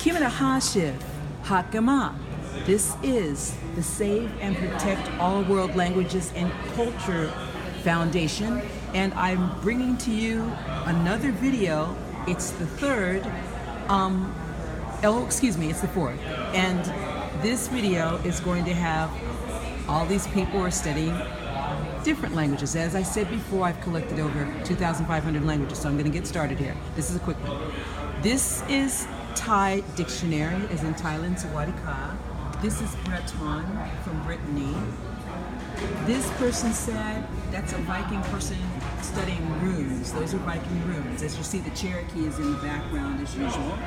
Kimina Hashiv, Hakama. This is the Save and Protect All World Languages and Culture Foundation, and I'm bringing to you another video. It's the third, it's the fourth. And this video is going to have all these people who are studying different languages. As I said before, I've collected over 2,500 languages, so I'm going to get started here. This is a quick one. This is Thai dictionary, as in Thailand, Sawadika. This is Breton from Brittany. This person said that's a Viking person studying runes. Those are Viking runes. As you see, the Cherokee is in the background as usual.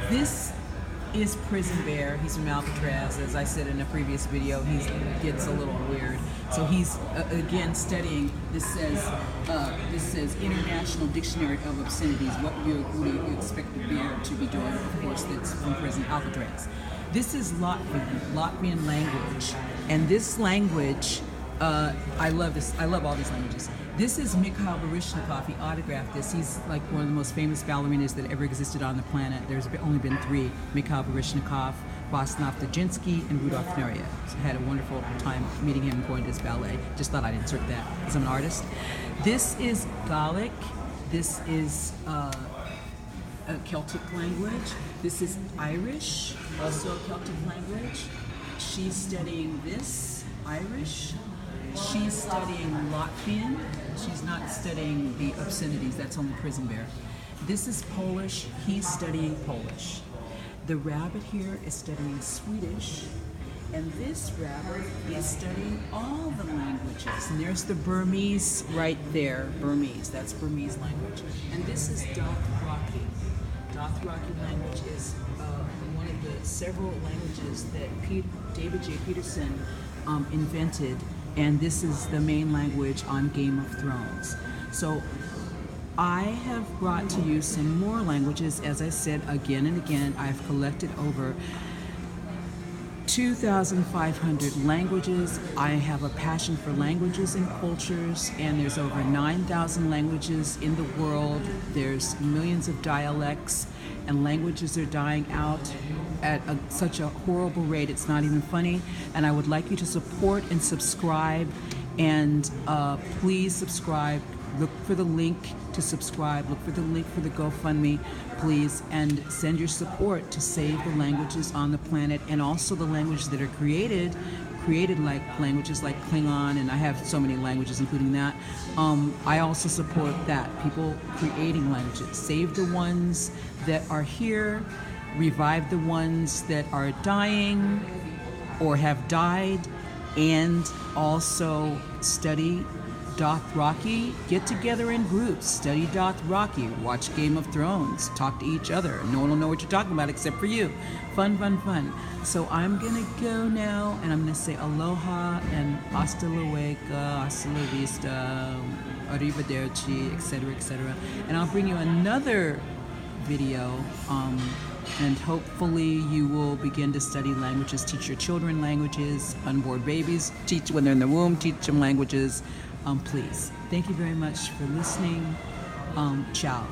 This is Prison Bear. He's from Alcatraz. As I said in a previous video, he gets a little weird. So he's again studying. This says International Dictionary of Obscenities. What do you expect the bear to be doing? Of course, that's from prison Alcatraz. This is Latvian language, and this language, I love this. I love all these languages. This is Mikhail Baryshnikov. He autographed this. He's like one of the most famous ballerinas that ever existed on the planet. There's only been three: Mikhail Baryshnikov, Bosnov Dajinski, and Rudolf Nureyev. So I had a wonderful time meeting him and going to his ballet. Just thought I'd insert that because I'm an artist. This is Gaelic. This is a Celtic language. This is Irish, also a Celtic language. She's studying this, Irish. She's studying Latvian. She's not studying the obscenities, that's only Prison Bear. This is Polish, he's studying Polish. The rabbit here is studying Swedish, and this rabbit is studying all the languages. And there's the Burmese right there, Burmese, that's Burmese language. And this is Dothraki. Dothraki language is one of the several languages that David J. Peterson invented, and this is the main language on Game of Thrones. So I have brought to you some more languages. As I said again and again, I've collected over 2,500 languages. I have a passion for languages and cultures, and there's over 9,000 languages in the world. There's millions of dialects, and languages are dying out at such a horrible rate, it's not even funny. And I would like you to support and subscribe, and please subscribe. Look for the link to subscribe, look for the link for the GoFundMe, please, and send your support to save the languages on the planet, and also the languages that are created like languages like Klingon, and I have so many languages including that. I also support that, people creating languages. Save the ones that are here, revive the ones that are dying or have died, and also study Dothraki. Get together in groups, study Dothraki, watch Game of Thrones, talk to each other. No one will know what you're talking about except for you. Fun, fun, fun. So I'm gonna go now, and I'm gonna say aloha and hasta luego, hasta la vista, arrivederci, etc., etc. And I'll bring you another video, and hopefully you will begin to study languages. Teach your children languages, unborn babies, teach when they're in the womb, teach them languages. Please. Thank you very much for listening. Ciao.